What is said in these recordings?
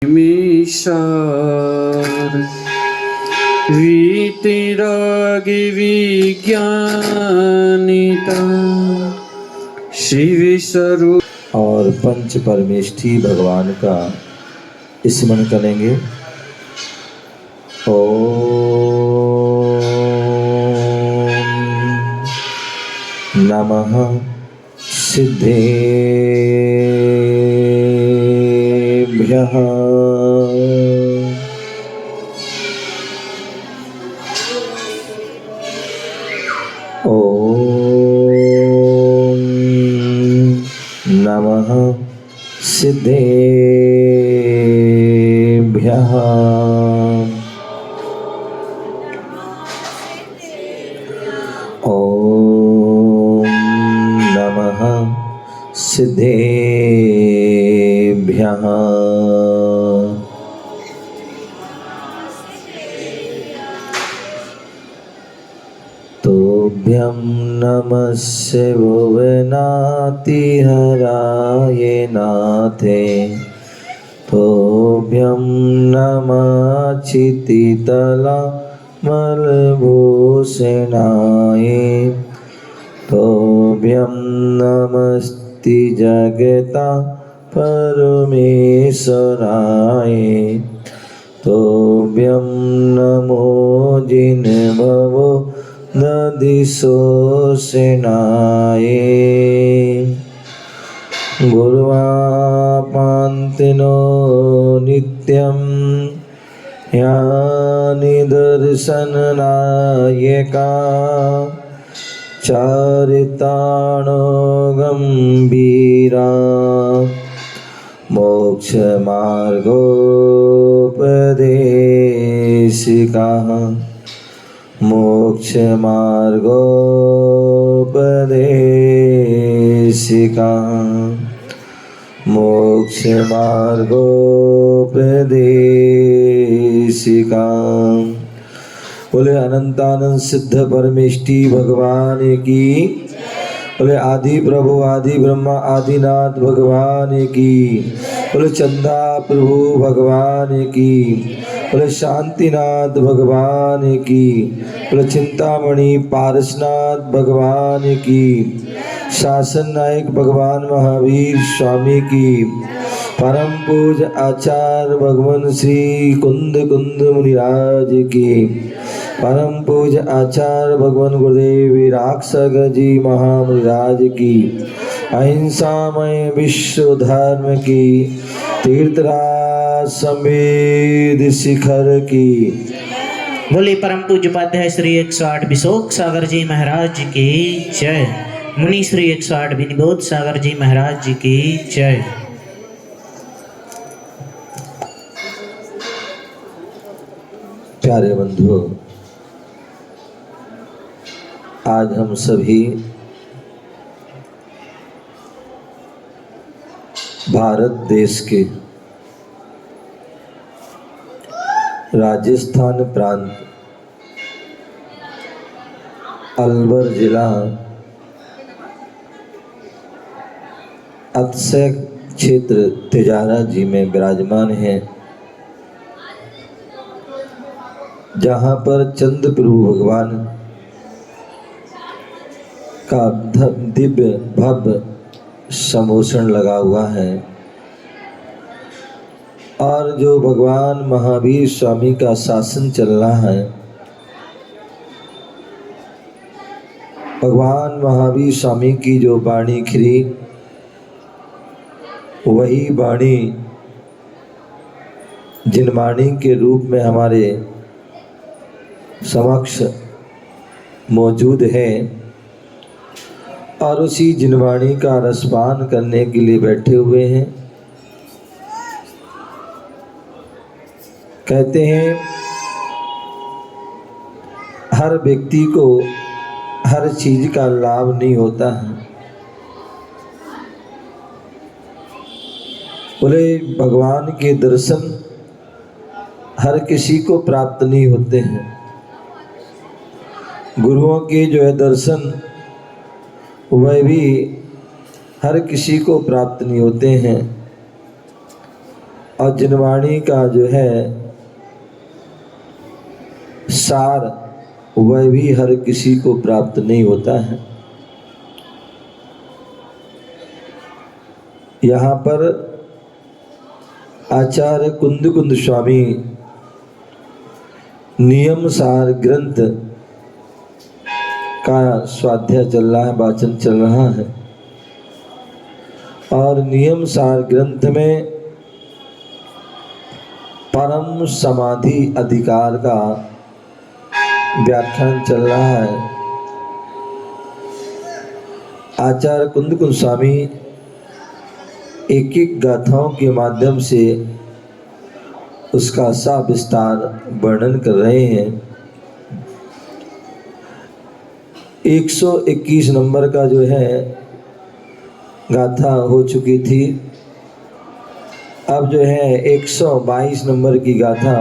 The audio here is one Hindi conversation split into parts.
मिशार वीतरागी विज्ञानिता शिव स्वरूप। और पंच परमेष्ठी भगवान का स्मरण करेंगे। ओम नमः सिद्धेभ्यः। ओम नमः सिद्धेभ्यः। ओम नमः सिद्धेभ्यः। तोभ्यं नमस्य भुवनातिहराय नाथे। तोभ्यं नमः क्षितितलामलभूषणाय। तोभ्यं नमस्ति जगता परमेश्वराय। तोभ्यं नमो जिन्भवो दधिशोषणाय। गुरुवापान्तिनो नित्यं यानिदर्शननायका। चारितानो गम्भीरा मोक्षमार्गोपदेशिकाः। मोक्षमार्गोपदेशिकाः। मोक्षमार्गोपदेशिकाः। बोले अनंतानंद सिद्ध परमेष्ठी भगवान की। बोले आदि प्रभु आदि ब्रह्मा आदिनाथ भगवान की। बोले चंदा प्रभु भगवान की। बोले शांतिनाथ भगवान की। बोले चिंतामणि पारसनाथ भगवान की। शासन नायक भगवान महावीर स्वामी की। परम पूज आचार्य भगवान श्री कुंद कुंद मुनिराज की। परम पूज आचार्य भगवान गुरुदेव विराक्षक जी महामुनिराज की। अहिंसामय विश्व धर्म की। तीर्थराज समेत शिखर की। बोले परम पूज्यपाध्याय श्री 108 विशोक सागर जी महाराज की जय। मुनि श्री 108 विनिबोध सागर जी महाराज जी की जय। प्यारे बंधुओं, आज हम सभी भारत देश के राजस्थान प्रांत अलवर जिला अक्षय क्षेत्र तिजारा जी में विराजमान हैं, जहाँ पर चंद प्रभु भगवान का दिव्य भव्य समोषण लगा हुआ है। और जो भगवान महावीर स्वामी का शासन चल रहा है, भगवान महावीर स्वामी की जो वाणी खिरी, वही वाणी जिनवाणी के रूप में हमारे समक्ष मौजूद है। और उसी जिनवाणी का रसपान करने के लिए बैठे हुए हैं। कहते हैं हर व्यक्ति को हर चीज का लाभ नहीं होता है। बोले भगवान के दर्शन हर किसी को प्राप्त नहीं होते हैं। गुरुओं के जो है दर्शन वह भी हर किसी को प्राप्त नहीं होते हैं। और जिनवाणी का जो है सार वह भी हर किसी को प्राप्त नहीं होता है। यहाँ पर आचार्य कुंद स्वामी नियम सार ग्रंथ का स्वाध्याय चल रहा है, वाचन चल रहा है। और नियम सार ग्रंथ में परम समाधि अधिकार का व्याख्यान चल रहा है। आचार्य कुंद स्वामी एक एक गाथाओं के माध्यम से उसका सविस्तार वर्णन कर रहे हैं। 121 नंबर का जो है गाथा हो चुकी थी। अब जो है 122 नंबर की गाथा,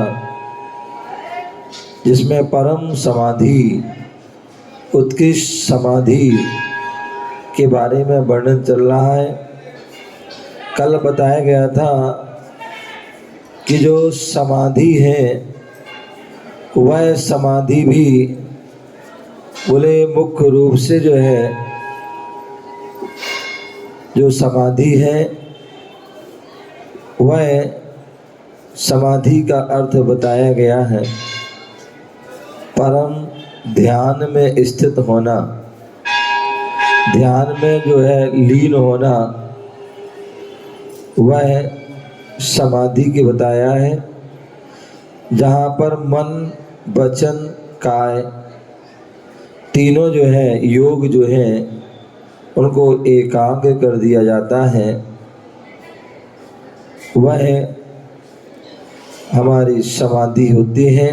जिसमें परम समाधि, उत्कृष्ट समाधि के बारे में वर्णन चल रहा है। कल बताया गया था कि जो समाधि है वह समाधि भी बोले मुख्य रूप से जो है, जो समाधि है वह समाधि का अर्थ बताया गया है परम ध्यान में स्थित होना, ध्यान में जो है लीन होना, वह समाधि के बताया है। जहाँ पर मन, वचन, काय तीनों जो है योग जो है उनको एकांग कर दिया जाता है, वह हमारी समाधि होती है।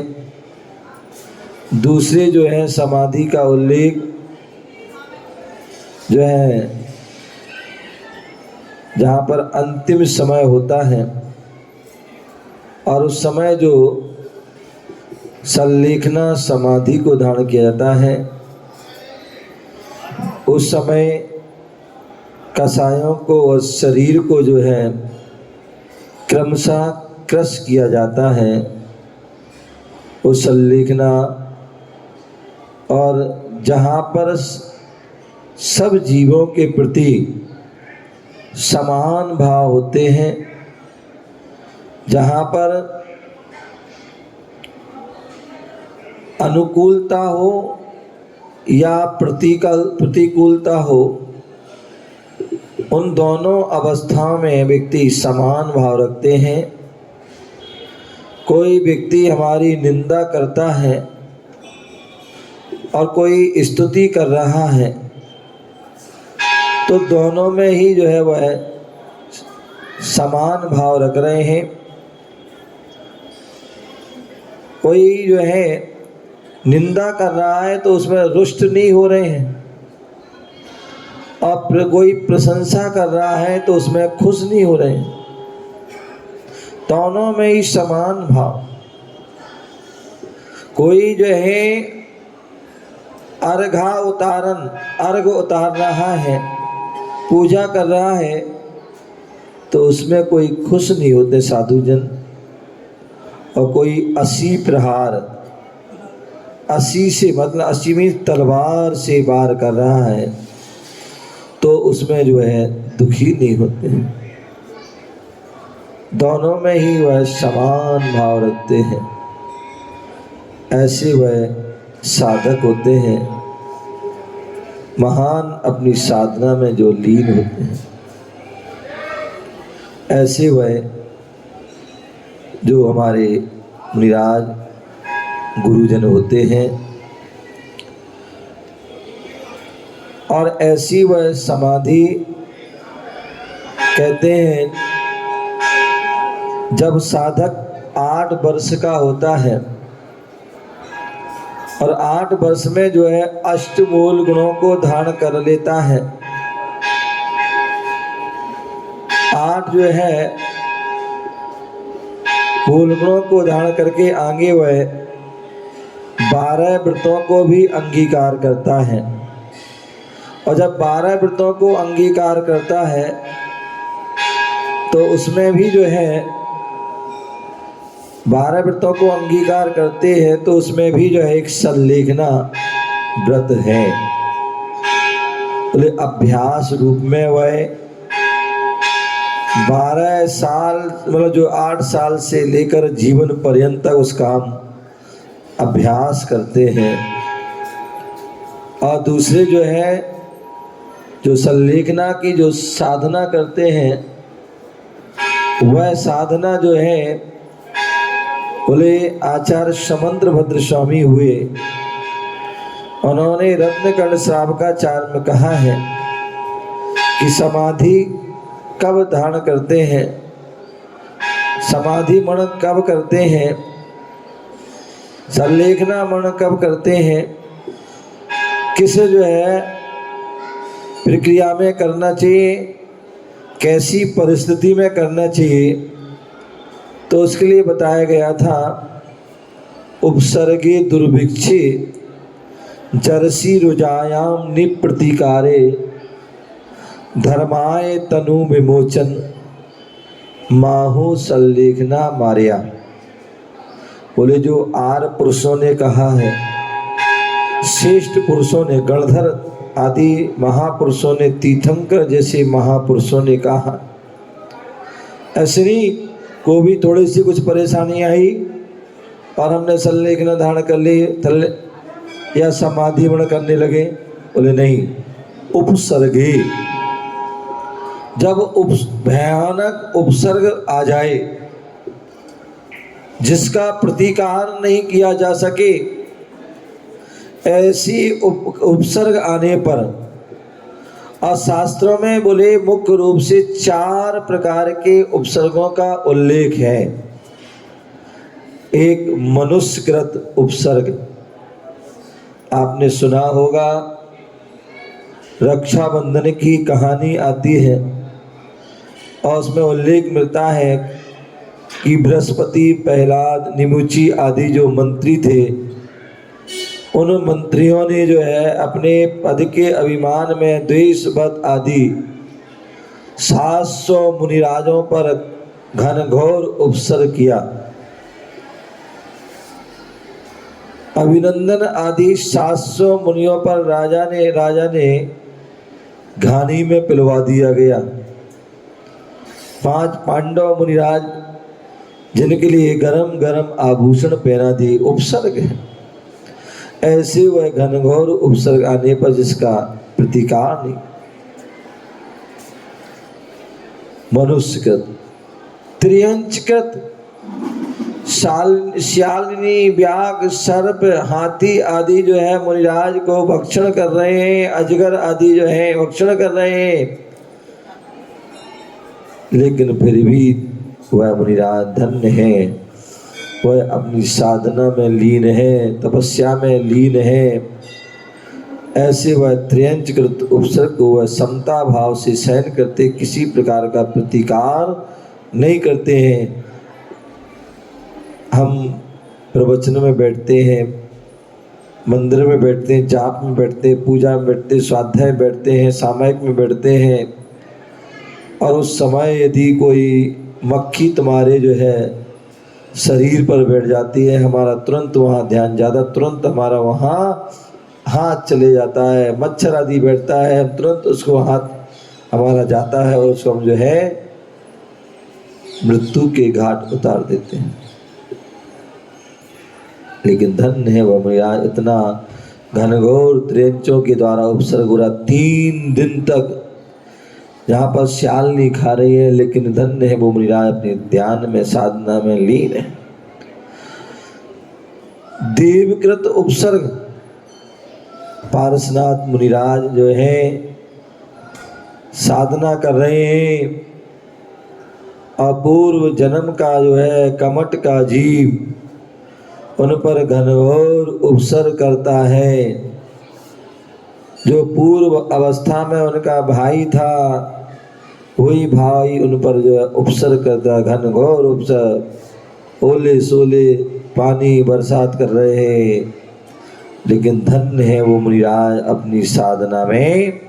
दूसरे जो है समाधि का उल्लेख जो है जहाँ पर अंतिम समय होता है और उस समय जो संलेखना समाधि को धारण किया जाता है, उस समय कसायों को और शरीर को जो है क्रमशः क्रश किया जाता है। उस संलेखना और जहाँ पर सब जीवों के प्रति समान भाव होते हैं, जहाँ पर अनुकूलता हो या प्रतिकूलता हो, उन दोनों अवस्थाओं में व्यक्ति समान भाव रखते हैं। कोई व्यक्ति हमारी निंदा करता है और कोई स्तुति कर रहा है, तो दोनों में ही जो है वह समान भाव रख रहे हैं। कोई जो है निंदा कर रहा है तो उसमें रुष्ट नहीं हो रहे हैं, और कोई प्रशंसा कर रहा है तो उसमें खुश नहीं हो रहे हैं। दोनों में ही समान भाव। कोई जो है अर्घ उतार रहा है, पूजा कर रहा है, तो उसमें कोई खुश नहीं होते साधुजन। और कोई 80 प्रहार, 80 से मतलब 80वीं तलवार से वार कर रहा है, तो उसमें जो है दुखी नहीं होते हैं। दोनों में ही वह समान भाव रखते हैं। ऐसे वह साधक होते हैं, महान अपनी साधना में जो लीन होते हैं। ऐसे वह जो हमारे मुनिराज गुरुजन होते हैं, और ऐसी वह समाधि कहते हैं जब साधक 8 वर्ष का होता है और 8 वर्ष में जो है अष्टमूल गुणों को धारण कर लेता है। 8 जो है मूल गुणों को धारण करके आगे वह 12 व्रतों को भी अंगीकार करता है। और जब 12 व्रतों को अंगीकार करता है तो उसमें भी जो है 12 व्रतों को अंगीकार करते हैं तो उसमें भी जो है एक संलेखना व्रत है। बोले अभ्यास रूप में वह 12 साल मतलब जो 8 साल से लेकर जीवन पर्यंत तक उसका हम अभ्यास करते हैं। और दूसरे जो है जो संलेखना की जो साधना करते हैं वह साधना जो है बोले आचार्य समंत्र भद्र स्वामी हुए, उन्होंने रत्नकर्ण श्रावकाचार्य में कहा है कि समाधि कब धारण करते हैं, समाधि मन कब करते हैं, संलेखना मन कब करते हैं, किस जो है प्रक्रिया में करना चाहिए, कैसी परिस्थिति में करना चाहिए। तो उसके लिए बताया गया था उपसर्गे दुर्भिक्षे जरसी रुजायाम निप्रतिकारे धर्माय तनु विमोचन माहु संलेखना मारिया। बोले जो 8 पुरुषों ने कहा है, श्रेष्ठ पुरुषों ने, गणधर आदि महापुरुषों ने, तीर्थंकर जैसे महापुरुषों ने कहा, ऐसे को भी थोड़ी सी कुछ परेशानी आई और हमने संलेखना धारण कर ली या समाधि मन करने लगे। बोले नहीं, उपसर्गे, जब भयानक उपसर्ग आ जाए जिसका प्रतिकार नहीं किया जा सके, ऐसी उपसर्ग आने पर, और शास्त्रों में बोले मुख्य रूप से 4 प्रकार के उपसर्गों का उल्लेख है। एक मनुष्यकृत उपसर्ग, आपने सुना होगा, रक्षाबंधन की कहानी आती है और उसमें उल्लेख मिलता है कि बृहस्पति, प्रहलाद, निमुची आदि जो मंत्री थे, उन मंत्रियों ने जो है अपने पद के अभिमान में द्वेषवत आदि 700 मुनिराजों पर घनघोर उपसर्ग किया। अभिनंदन आदि 700 मुनियों पर राजा ने घानी में पिलवा दिया गया। 5 पांडव मुनिराज जिनके लिए गरम गरम आभूषण पहना दिए, उपसर्ग है। ऐसे वह घनघोर उपसर्ग आने पर जिसका प्रतिकार नहीं। मनुष्यकृत, त्रियंचकृत, श्यालिनी, व्याघ्र, सर्प, हाथी आदि जो है मुनिराज को भक्षण कर रहे हैं, अजगर आदि जो है भक्षण कर रहे हैं, लेकिन फिर भी वह मुनिराज धन्य है, वह अपनी साधना में लीन है, तपस्या में लीन है। ऐसे वह त्रियंचकृत उपसर्ग को वह समता भाव से सहन करते, किसी प्रकार का प्रतिकार नहीं करते हैं। हम प्रवचन में बैठते हैं, मंदिर में बैठते हैं, जाप में बैठते हैं, पूजा में बैठते हैं, स्वाध्याय में बैठते हैं, सामयिक में बैठते हैं, और उस समय यदि कोई मक्खी तुम्हारे जो है शरीर पर बैठ जाती है, हमारा तुरंत वहाँ ध्यान ज़्यादा, तुरंत हमारा वहाँ हाथ चले जाता है। मच्छर आदि बैठता है, हम तुरंत उसको हाथ हमारा जाता है और उसको हम जो है मृत्यु के घाट उतार देते हैं। लेकिन धन्य है वह मुनिराज, इतना घनघोर त्रियंचों के द्वारा उपसर्ग हो रहा, 3 दिन तक जहाँ पर श्याल नहीं खा रही है, लेकिन धन्य है वो मुनिराज अपने ध्यान में, साधना में लीन है। देवकृत उपसर्ग, पारसनाथ मुनिराज जो है साधना कर रहे हैं, अपूर्व जन्म का जो है कमट का जीव उन पर घनघोर उपसर्ग करता है। जो पूर्व अवस्था में उनका भाई था, वही भाई उन पर जो है उपसर्ग करता, घनघोर उपसर्ग, ओले सोले पानी बरसात कर रहे हैं, लेकिन धन्य है वो मुनिराज अपनी साधना में।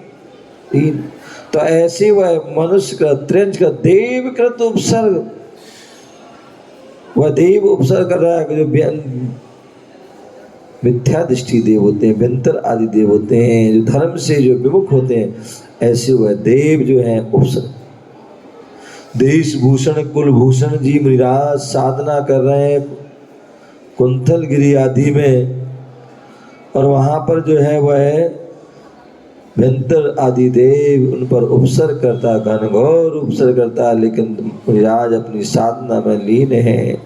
तो ऐसे वह मनुष्य का, त्रिंच का, देवकृत उपसर्ग वह देव उपसर्ग कर रहा है कि जो मिथ्या दृष्टि देव होते हैं, व्यंतर आदि देव होते हैं, जो धर्म से जो विमुख होते हैं, ऐसे वह देव जो हैं उपसर्ग। देश भूषण कुल भूषण जी मुनिराज साधना कर रहे हैं कुंथल गिरी आदि में, और वहाँ पर जो है वह व्यंतर आदि देव उन पर उपसर्ग करता, घनघोर उपसर्ग करता, लेकिन मुनिराज अपनी साधना में लीन है।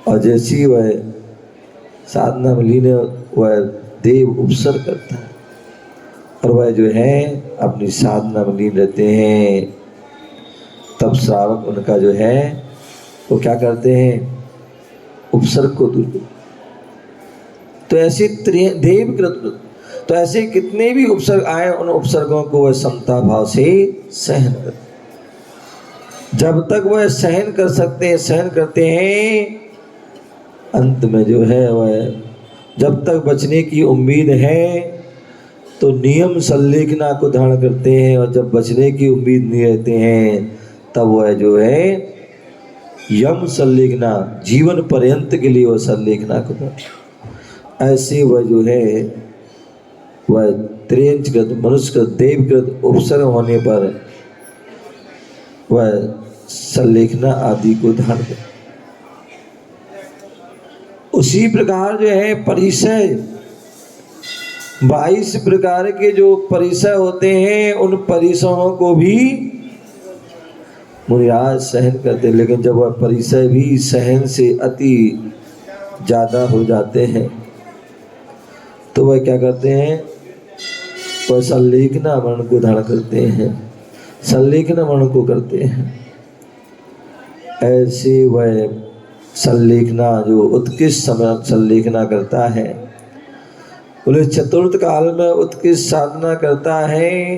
और जैसी वह साधना में लीन वह देव उपसर्ग करता है, और वह जो है अपनी साधना में लीन रहते हैं। तब श्रावक उनका जो है वो क्या करते हैं, उपसर्ग को दूर। तो ऐसे देवकृत, तो ऐसे कितने भी उपसर्ग आए उन उपसर्गों को वह समता भाव से सहन करते। जब तक वह सहन कर सकते हैं, सहन करते हैं, अंत में जो है वह जब तक बचने की उम्मीद है तो नियम संलेखना को धारण करते हैं, और जब बचने की उम्मीद नहीं रहते हैं तब वह जो है यम संलेखना, जीवन पर्यंत के लिए वह संलेखना को, ऐसे वह जो है वह त्रियंचकृत मनुष्यकृत देवकृत उपसर्ग होने पर वह संलेखना आदि को धारण करते। उसी प्रकार जो है परिसय, 22 प्रकार के जो परिसय होते हैं उन परिसयों को भी मुनिराज सहन करते, लेकिन जब वह परिसय भी सहन से अति ज़्यादा हो जाते हैं तो वह क्या करते हैं, वह संलेखना वर्ण को धारण करते हैं, संलेखना वर्ण को करते हैं। ऐसे वह संलेखना जो उत्कृष्ट समय संलेखना करता है, बोले चतुर्थ काल में उत्कृष्ट साधना करता है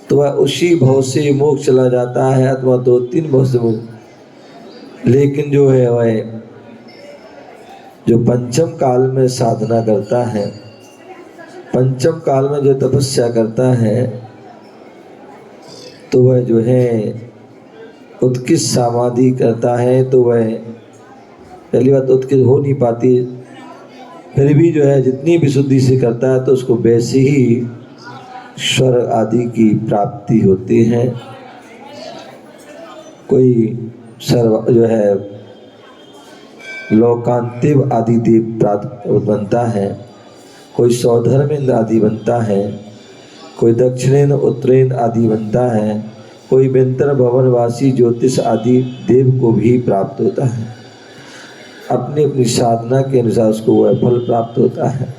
तो वह उसी भव से मोक्ष चला जाता है, अथवा 2-3 भव से मोक्ष। लेकिन जो है वह जो पंचम काल में साधना करता है, पंचम काल में जो तपस्या करता है, तो वह जो है उत्कृष्ट समाधि करता है, तो वह पहली बात उत्कृष्ट हो नहीं पाती, फिर भी जो है जितनी विशुद्धि से करता है तो उसको वैसे ही स्वर्ग आदि की प्राप्ति होती है। कोई सर्व जो है लोकांतिव आदि देव प्राप्त बनता है, कोई सौधर्मेंद्र आदि बनता है, कोई दक्षिणेन्द्र उत्तरेन्द्र आदि बनता है, कोई व्यंतर भवनवासी ज्योतिष आदि देव को भी प्राप्त होता है। अपनी अपनी साधना के अनुसार उसको वह फल प्राप्त होता है।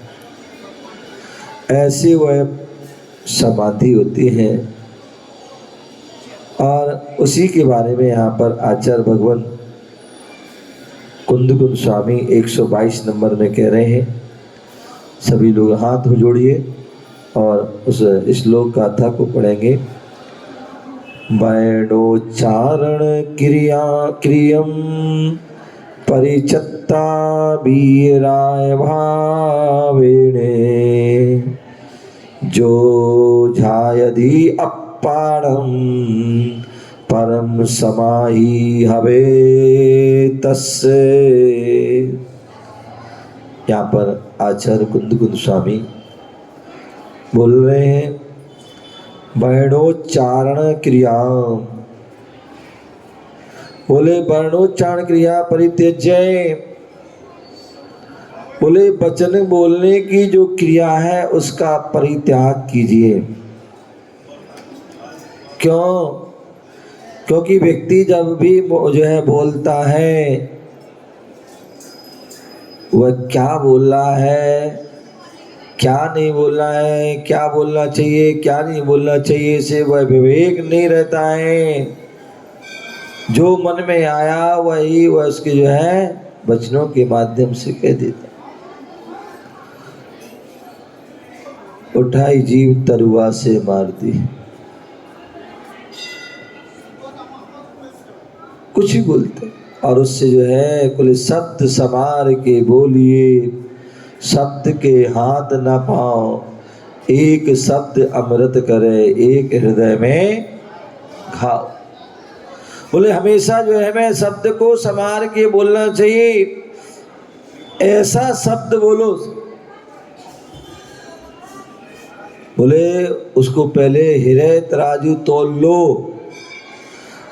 ऐसे वह समाधि होती है, और उसी के बारे में यहाँ पर आचार्य भगवान कुंदकुंद स्वामी 122 नंबर में कह रहे हैं। सभी लोग हाथ जोड़िए और उस श्लोक गाथा को पढ़ेंगे। बैणोच्चारण क्रिया क्रियम परिचत्ता वीराय भावेणे जो झायधि अपाणम परम समाहि हवे तस्य। यहाँ पर आचार्य कुंदकुंद स्वामी बोल रहे हैं, वर्णोच्चारण क्रिया, बोले वर्णोच्चारण क्रिया परित्यज्य, बोले वचन बोलने की जो क्रिया है उसका परित्याग कीजिए। क्यों? क्योंकि व्यक्ति जब भी जो है बोलता है, वह क्या बोल रहा है, क्या नहीं बोल रहा है, क्या बोलना चाहिए, क्या नहीं बोलना चाहिए, से वह विवेक नहीं रहता है। जो मन में आया वही वह उसके जो है वचनों के माध्यम से कह देता। उठाई जीव तरुआ से मार दी, कुछ ही बोलते, और उससे जो है कुल शब्द समार के बोलिए, शब्द के हाथ न पाओ, एक शब्द अमृत करे, एक हृदय में घाव। बोले हमेशा जो है हमें शब्द को संभाल के बोलना चाहिए, ऐसा शब्द बोलो। बोले उसको पहले हृदय तराजू तोल लो,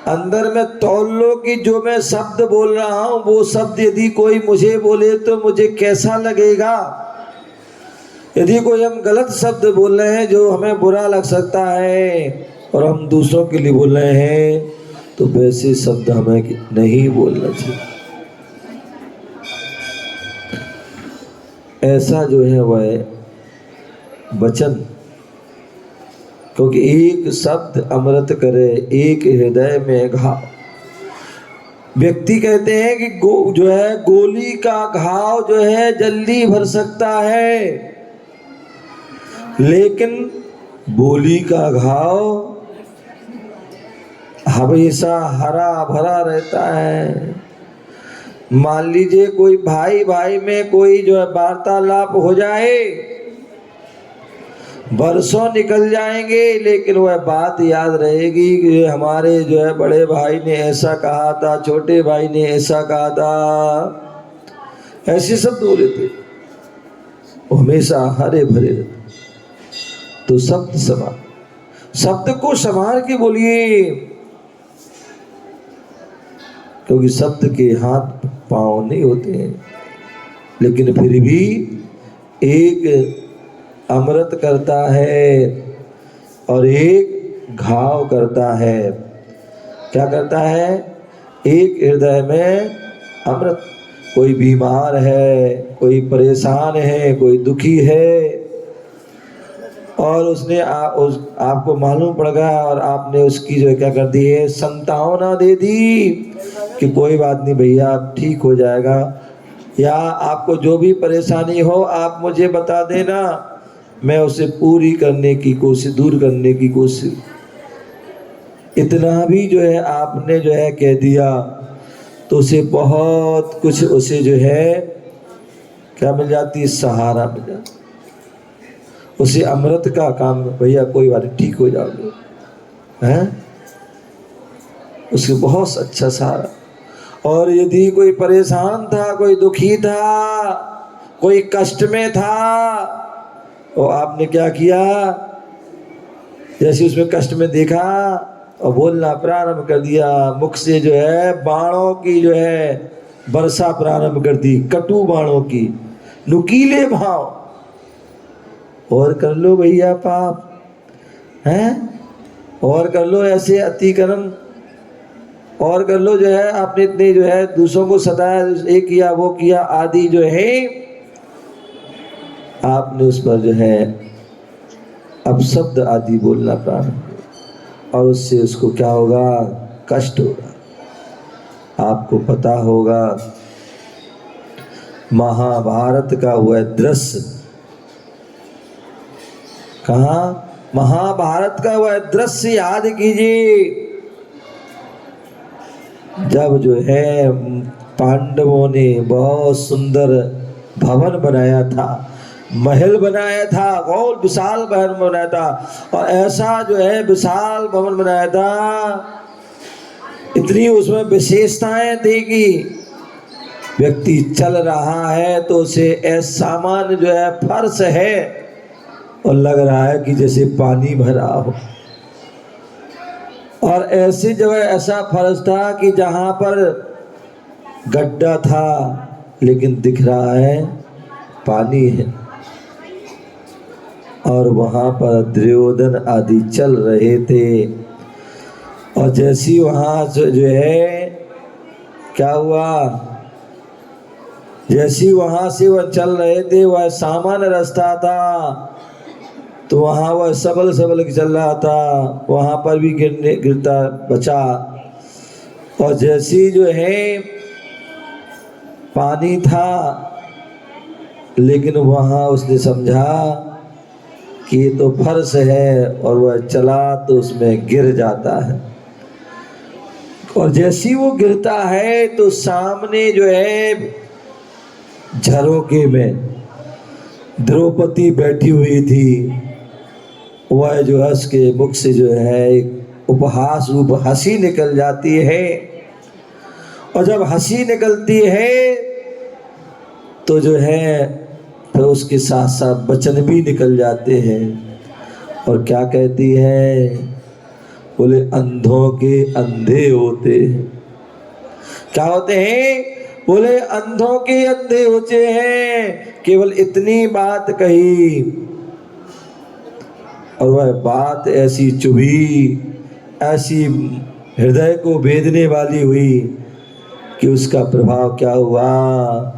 अंदर में तोल लो कि जो मैं शब्द बोल रहा हूं वो शब्द यदि कोई मुझे बोले तो मुझे कैसा लगेगा। यदि कोई हम गलत शब्द बोल रहे हैं जो हमें बुरा लग सकता है और हम दूसरों के लिए बोल रहे हैं, तो वैसे शब्द हमें नहीं बोलना चाहिए। ऐसा जो है वह वचन, क्योंकि एक शब्द अमृत करे एक हृदय में घाव। व्यक्ति कहते हैं कि जो है गोली का घाव जो है जल्दी भर सकता है, लेकिन बोली का घाव हमेशा हरा भरा रहता है। मान लीजिए कोई भाई भाई में कोई जो है वार्तालाप हो जाए, बरसों निकल जाएंगे लेकिन वह बात याद रहेगी कि हमारे जो है बड़े भाई ने ऐसा कहा था, छोटे भाई ने ऐसा कहा था, ऐसे शब्द बोले थे, वो हमेशा हरे भरे रहते। तो शब्द को संभाल के बोलिए, क्योंकि शब्द के हाथ पांव नहीं होते हैं, लेकिन फिर भी एक अमृत करता है और एक घाव करता है। क्या करता है? एक हृदय में अमृत। कोई बीमार है, कोई परेशान है, कोई दुखी है और उसने आपको मालूम पड़ गया और आपने उसकी जो क्या कर दी है, संतावना दे दी कि कोई बात नहीं भैया आप ठीक हो जाएगा, या आपको जो भी परेशानी हो आप मुझे बता देना, मैं उसे पूरी करने की कोशिश, दूर करने की कोशिश। इतना भी जो है आपने जो है कह दिया तो उसे बहुत कुछ, उसे जो है क्या मिल जाती है, सहारा मिल जाता, उसे अमृत का काम, भैया कोई बात नहीं ठीक हो जाओगे, हैं, उसके बहुत अच्छा सहारा। और यदि कोई परेशान था, कोई दुखी था, कोई कष्ट में था, और आपने क्या किया, जैसे उसमें कष्ट में देखा और बोलना प्रारंभ कर दिया, मुख से जो है बाणों की जो है वर्षा प्रारंभ कर दी, कटु बाणों की, नुकीले भाव। और कर लो भैया पाप, हैं, और कर लो ऐसे अतिक्रम, और कर लो जो है आपने इतने जो है दूसरों को सताया, ये किया वो किया आदि, जो है आपने उस पर जो है अब शब्द आदि बोलना प्रारंभ, और उससे उसको क्या होगा, कष्ट होगा। आपको पता होगा महाभारत का हुआ दृश्य, कहाँ, महाभारत का वह दृश्य याद कीजिए, जब जो है पांडवों ने बहुत सुंदर भवन बनाया था, महल बनाया था, बहुत विशाल भवन बनाया था, और ऐसा जो है विशाल भवन बनाया था, इतनी उसमें विशेषताएं थी कि व्यक्ति चल रहा है तो उसे ऐसा सामान जो है फर्श है और लग रहा है कि जैसे पानी भरा हो। और ऐसी जगह ऐसा फर्श था कि जहाँ पर गड्ढा था लेकिन दिख रहा है पानी है, और वहाँ पर दुर्योधन आदि चल रहे थे। और जैसी वहाँ जो है क्या हुआ, जैसी वहाँ से वह चल रहे थे, वह सामान्य रास्ता था, तो वहाँ वह सबल सबल चल रहा था, वहाँ पर भी गिरता बचा। और जैसी जो है पानी था, लेकिन वहाँ उसने समझा कि ये तो फर्श है, और वह चला तो उसमें गिर जाता है। और जैसी वो गिरता है तो सामने जो है झरोके में द्रौपदी बैठी हुई थी, वह जो है उसके मुख से जो है उपहास रूप हंसी निकल जाती है। और जब हंसी निकलती है तो जो है फिर उसके साथ साथ वचन भी निकल जाते हैं। और क्या कहती है? बोले अंधों के अंधे होते हैं। क्या होते हैं? बोले अंधों के अंधे होते हैं। केवल इतनी बात कही और वह बात ऐसी चुभी, ऐसी हृदय को भेदने वाली हुई कि उसका प्रभाव क्या हुआ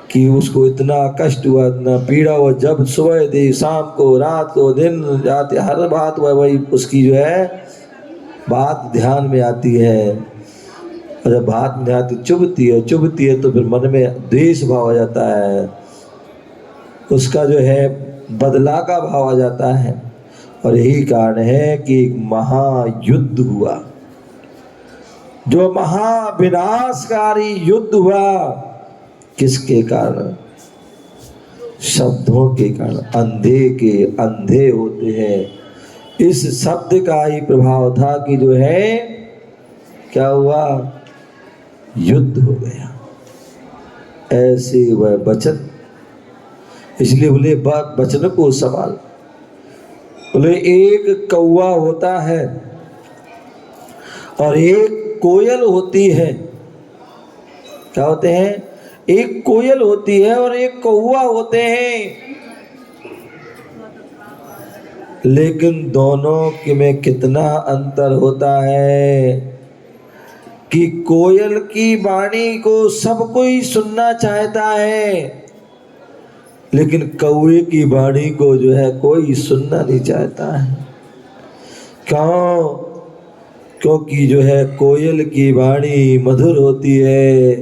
कि उसको इतना कष्ट हुआ, इतना पीड़ा हुआ। जब सुबह दे, शाम को, रात को, दिन जाते, हर बात वही उसकी जो है बात ध्यान में आती है। और जब बात में आती, चुभती है तो फिर मन में द्वेष भाव आ जाता है, उसका जो है बदला का भाव आ जाता है। और यही कारण है कि एक महायुद्ध हुआ, जो महाविनाशकारी युद्ध हुआ। किसके कारण? शब्दों के कारण। अंधे के अंधे होते हैं। इस शब्द का ही प्रभाव था कि जो है क्या हुआ? युद्ध हो गया। ऐसे वह वचन, इसलिए बोले वचन को संभाल। बोले एक कौवा होता है और एक कोयल होती है। क्या होते हैं? एक कोयल होती है और एक कौवा होते हैं। लेकिन दोनों के में कितना अंतर होता है कि कोयल की वाणी को सब कोई सुनना चाहता है, लेकिन कौवे की वाणी को जो है कोई सुनना नहीं चाहता है। क्यों? क्योंकि जो है कोयल की वाणी मधुर होती है,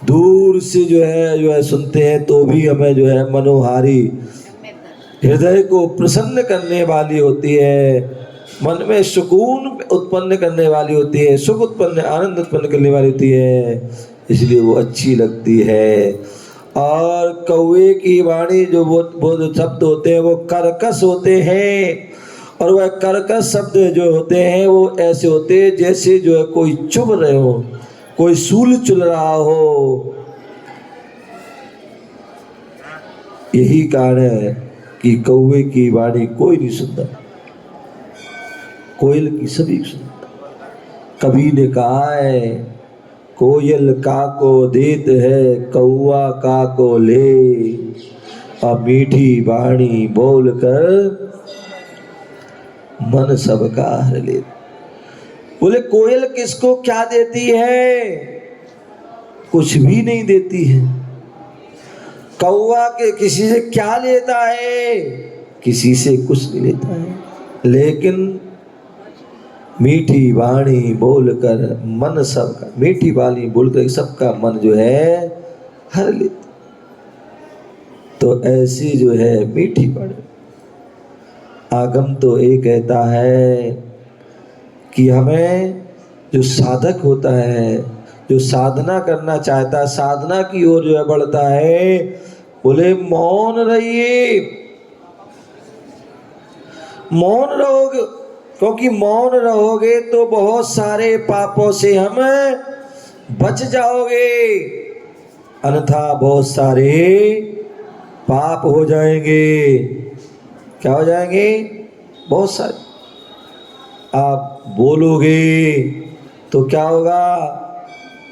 दूर से जो है सुनते हैं तो भी हमें जो है मनोहारी, हृदय को प्रसन्न करने वाली होती है, मन में सुकून उत्पन्न करने वाली होती है, सुख उत्पन्न, आनंद उत्पन्न करने वाली होती है, इसलिए वो अच्छी लगती है। और कौवे की वाणी जो वो जो शब्द होते हैं वो कर्कश होते हैं। और वह कर्कश शब्द जो होते हैं वो ऐसे होते हैं जैसे जो है कोई चुभ रहे हो, कोई सूल चुल रहा हो। यही कारण है कि कौवे की वाणी कोई नहीं सुनता, कोयल की सभी सुनता। कवि ने कहा है, कोयल का को देत है, कौवा का को ले, और मीठी वाणी बोल कर मन सबका हर ले। बोले कोयल किसको क्या देती है? कुछ भी नहीं देती है। कौवा के किसी से क्या लेता है? किसी से कुछ नहीं लेता है। लेकिन मीठी वाणी बोलकर मन सबका, मीठी वाणी बोलकर सबका मन जो है हर लेती। तो ऐसी जो है मीठी वाणी। आगम तो ये कहता है कि हमें जो साधक होता है, जो साधना करना चाहता है, साधना की ओर जो है बढ़ता है, बोले मौन रहिए, मौन रहोगे, क्योंकि मौन रहोगे तो बहुत सारे पापों से हम बच जाओगे, अन्यथा बहुत सारे पाप हो जाएंगे। क्या हो जाएंगे? बहुत सारे। आप बोलोगे तो क्या होगा?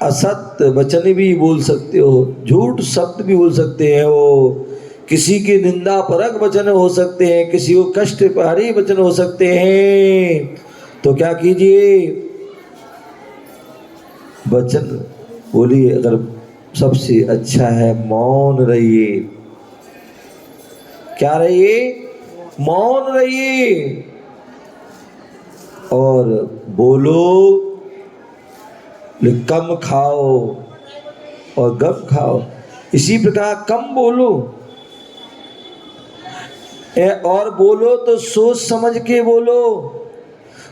असत्य वचन भी बोल सकते हो, झूठ शब्द भी बोल सकते हैं, वो किसी की निंदा परक वचन हो सकते हैं, किसी को कष्टकारी वचन हो सकते हैं। तो क्या कीजिए? वचन बोलिए। अगर सबसे अच्छा है मौन रहिए। क्या रहिए? मौन रहिए। और बोलो, कम खाओ और गम खाओ। इसी प्रकार कम बोलो और बोलो तो सोच समझ के बोलो।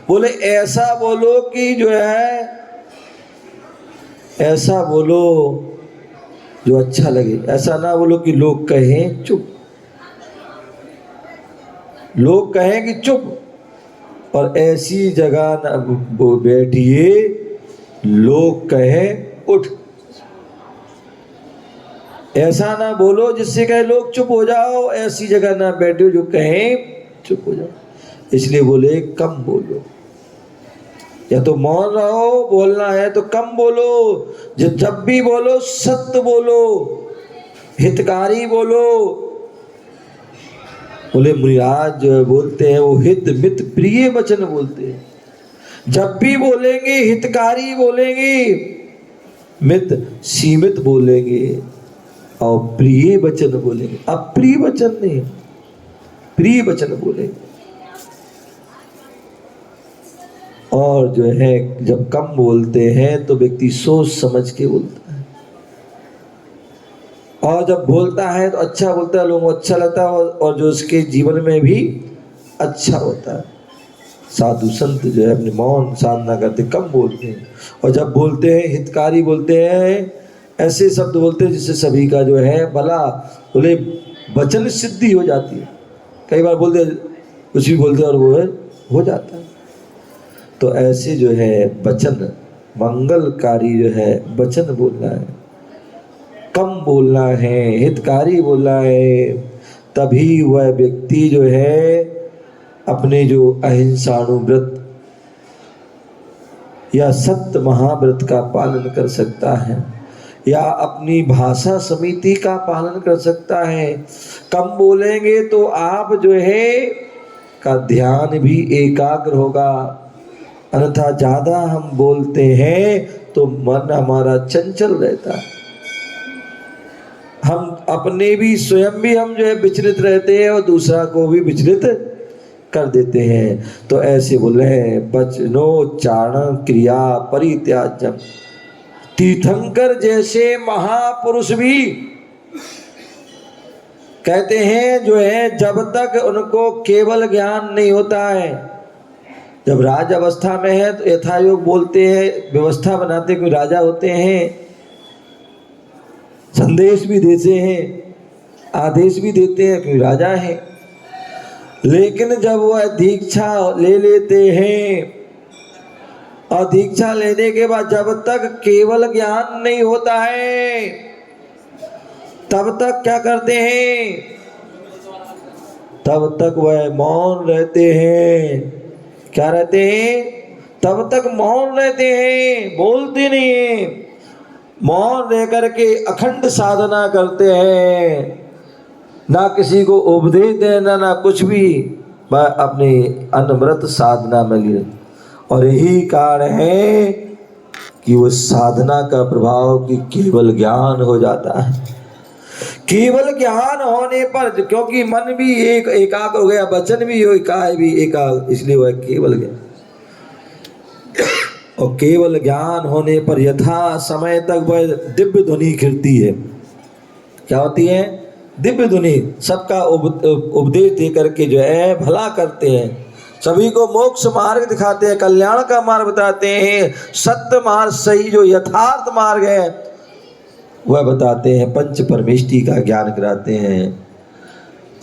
बोले ऐसा बोलो कि जो है ऐसा बोलो जो अच्छा लगे। ऐसा ना बोलो कि लोग कहें चुप, लोग कहें कि चुप, और ऐसी जगह न वो बैठिए लोग कहे उठ। ऐसा ना बोलो जिससे कहे लोग चुप हो जाओ, ऐसी जगह ना बैठो जो कहे चुप हो जाओ। इसलिए बोले कम बोलो, या तो मौन रहो, बोलना है तो कम बोलो, जब भी बोलो सत्य बोलो, हितकारी बोलो। बोले मुनिराज जो बोलते हैं वो हित मित प्रिय वचन बोलते हैं। जब भी बोलेंगे हितकारी बोलेंगे, मित सीमित बोलेंगे और प्रिय वचन बोलेंगे। अप्रिय वचन नहीं, प्रिय वचन बोलेंगे। और जो है जब कम बोलते हैं तो व्यक्ति सोच समझ के बोलता है, और जब बोलता है तो अच्छा बोलता है, लोगों को अच्छा लगता है और जो उसके जीवन में भी अच्छा होता है। साधु संत जो है अपने मौन साधना करते, कम बोलते हैं, और जब बोलते हैं हितकारी बोलते हैं, ऐसे शब्द बोलते हैं जिससे सभी का जो है भला, बोले वचन सिद्धि हो जाती है। कई बार बोलते कुछ भी बोलते और वो है हो जाता है। तो ऐसे जो है वचन मंगलकारी जो है वचन बोलना है, कम बोलना है, हितकारी बोलना है। तभी वह व्यक्ति जो है अपने जो अहिंसाणुव्रत या सत्य महाव्रत का पालन कर सकता है, या अपनी भाषा समिति का पालन कर सकता है। कम बोलेंगे तो आप जो है का ध्यान भी एकाग्र होगा, अन्यथा ज्यादा हम बोलते हैं तो मन हमारा चंचल रहता है। हम अपने भी स्वयं भी हम जो है विचलित रहते हैं और दूसरा को भी विचलित कर देते हैं। तो ऐसे बोले हैं वचनोच्चारण क्रिया परित्याज्यम। तीर्थंकर जैसे महापुरुष भी कहते हैं जो है जब तक उनको केवल ज्ञान नहीं होता है, जब राज अवस्था में है तो यथायोग बोलते हैं, व्यवस्था बनाते, कोई राजा होते हैं, संदेश भी देते हैं, आदेश भी देते हैं, कोई राजा है। लेकिन जब वह दीक्षा ले लेते हैं और दीक्षा लेने के बाद जब तक केवल ज्ञान नहीं होता है तब तक क्या करते हैं, तब तक वह मौन रहते हैं। क्या रहते हैं? तब तक मौन रहते हैं, बोलते नहीं हैं। मौन रह करके अखंड साधना करते हैं, ना किसी को उपदेश देना ना कुछ भी, वह अपने अनवरत साधना में लिए। और यही कारण है कि वो साधना का प्रभाव कि केवल ज्ञान हो जाता है। केवल ज्ञान होने पर, क्योंकि मन भी एकाग्र हो गया, वचन भी हो काय भी एकाग्र, इसलिए वह केवल ज्ञान। और केवल ज्ञान होने पर यथा समय तक वह दिव्य ध्वनि गिरती है। क्या होती है? दिव्य ध्वनि। सबका उपदेश दे करके जो है भला करते हैं, सभी को मोक्ष मार्ग दिखाते हैं, कल्याण का मार्ग बताते हैं, सत्य मार्ग, सही जो यथार्थ मार्ग है वह बताते हैं, पंच परमेष्टि का ज्ञान कराते हैं।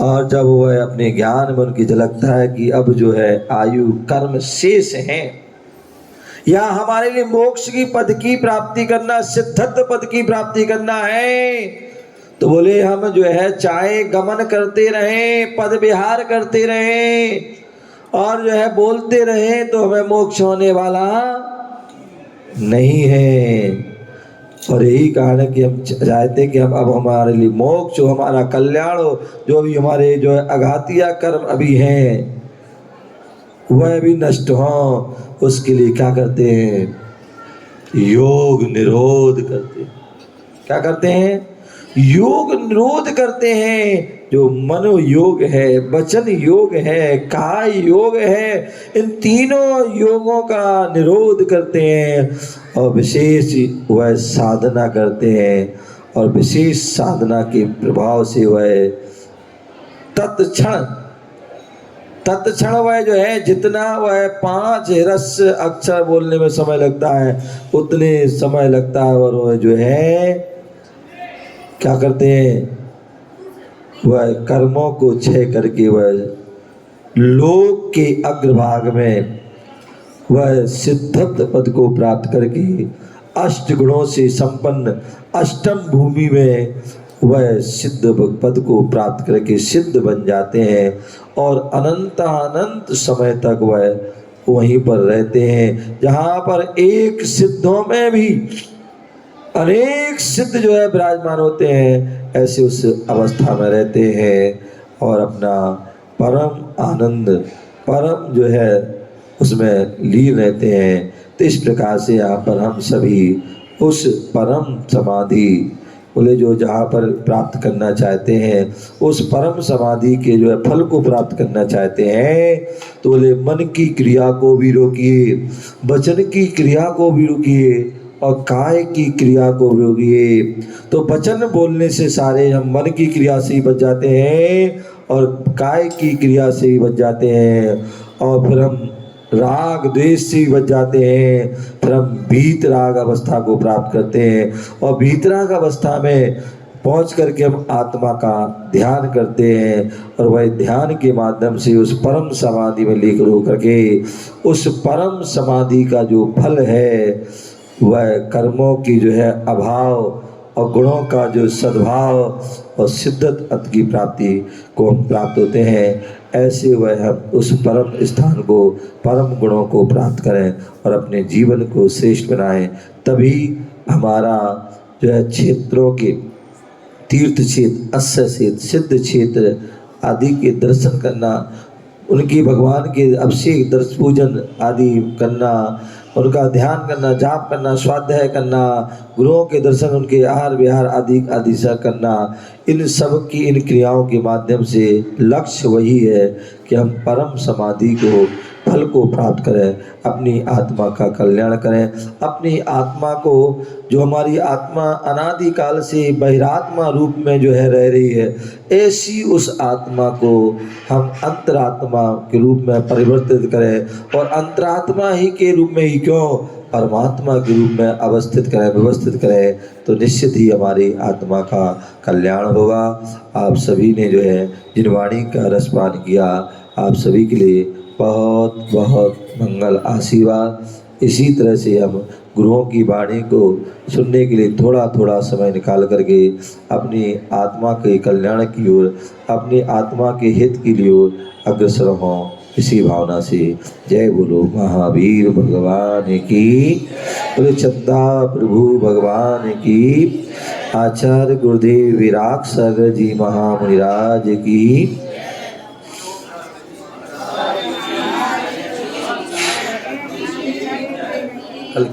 और जब वह अपने ज्ञान में उनकी झलकता है कि अब जो है आयु कर्म शेष है, या हमारे लिए मोक्ष की पद की प्राप्ति करना, सिद्धत्व पद की प्राप्ति करना है, तो बोले हम जो है चाहे गमन करते रहें, पद विहार करते रहें और जो है बोलते रहें तो हमें मोक्ष होने वाला नहीं है। और यही कारण है कि हम चाहते हैं कि हम अब हमारे लिए मोक्ष हो, हमारा कल्याण हो। जो भी हमारे जो है अघातिया कर्म अभी हैं वह भी नष्ट हो, उसके लिए क्या करते हैं? योग निरोध करते हैं। क्या करते हैं? योग निरोध करते हैं। जो मनो योग है, वचन योग है, काय योग है, इन तीनों योगों का निरोध करते हैं और विशेष वह साधना करते हैं। और विशेष साधना के प्रभाव से वह तत्क्षण वह जो है जितना वह 5 रस अक्षर बोलने में समय लगता है उतने समय लगता है, और वह जो है क्या करते हैं? वह कर्मों को क्षय करके वह लोक के अग्रभाग में वह सिद्धत्व पद को प्राप्त करके अष्ट गुणों से संपन्न अष्टम भूमि में वह सिद्ध पद को प्राप्त करके सिद्ध बन जाते हैं और अनंत समय तक वह वहीं पर रहते हैं, जहाँ पर एक सिद्धों में भी अनेक सिद्ध जो है विराजमान होते हैं, ऐसे उस अवस्था में रहते हैं और अपना परम आनंद परम जो है उसमें लीन रहते हैं। तो इस प्रकार से यहाँ पर हम सभी उस परम समाधि बोले जो जहाँ पर प्राप्त करना चाहते हैं, उस परम समाधि के जो है फल को प्राप्त करना चाहते हैं, तो बोले मन की क्रिया को भी रोकिए, वचन की क्रिया को भी रोकिए और काय की क्रिया को भी रोकिए। तो वचन बोलने से सारे हम मन की क्रिया से ही बच जाते हैं और काय की क्रिया से ही बच जाते हैं और फिर हम राग द्वेष से ही बच जाते हैं, फिर हम भीतराग अवस्था को प्राप्त करते हैं और भीतराग अवस्था में पहुंच करके हम आत्मा का ध्यान करते हैं और वह ध्यान के माध्यम से उस परम समाधि में लेकर होकर के उस परम समाधि का जो फल है वह कर्मों की जो है अभाव और गुणों का जो सद्भाव और सिद्धत अत की प्राप्ति को हम प्राप्त होते हैं। ऐसे वह हम उस परम स्थान को परम गुणों को प्राप्त करें और अपने जीवन को श्रेष्ठ बनाएं, तभी हमारा जो है क्षेत्रों के तीर्थ क्षेत्र अस्य क्षेत्र सिद्ध क्षेत्र आदि के दर्शन करना, उनकी भगवान के अभिषेक दर्श पूजन आदि करना, उनका ध्यान करना, जाप करना, स्वाध्याय करना, गुरुओं के दर्शन, उनके आहार विहार आदि आदि से करना, इन सब की इन क्रियाओं के माध्यम से लक्ष्य वही है कि हम परम समाधि को फल को प्राप्त करें, अपनी आत्मा का कल्याण करें, अपनी आत्मा को जो हमारी आत्मा अनादिकाल से बहिरात्मा रूप में जो है रह रही है, ऐसी उस आत्मा को हम अंतरात्मा के रूप में परिवर्तित करें और अंतरात्मा ही के रूप में ही क्यों परमात्मा के रूप में अवस्थित करें, व्यवस्थित करें, तो निश्चित ही हमारी आत्मा का कल्याण होगा। आप सभी ने जो है जिन वाणी का रसपान किया, आप सभी के लिए बहुत बहुत मंगल आशीर्वाद। इसी तरह से हम गुरुओं की वाणी को सुनने के लिए थोड़ा थोड़ा समय निकाल करके अपनी आत्मा के कल्याण की ओर, अपनी आत्मा के हित के लिए अग्रसर हों, इसी भावना से जय बोलो महावीर भगवान की, बोले चंदा प्रभु भगवान की, आचार्य गुरुदेव विराग सागर जी महामुनिराज की। कल की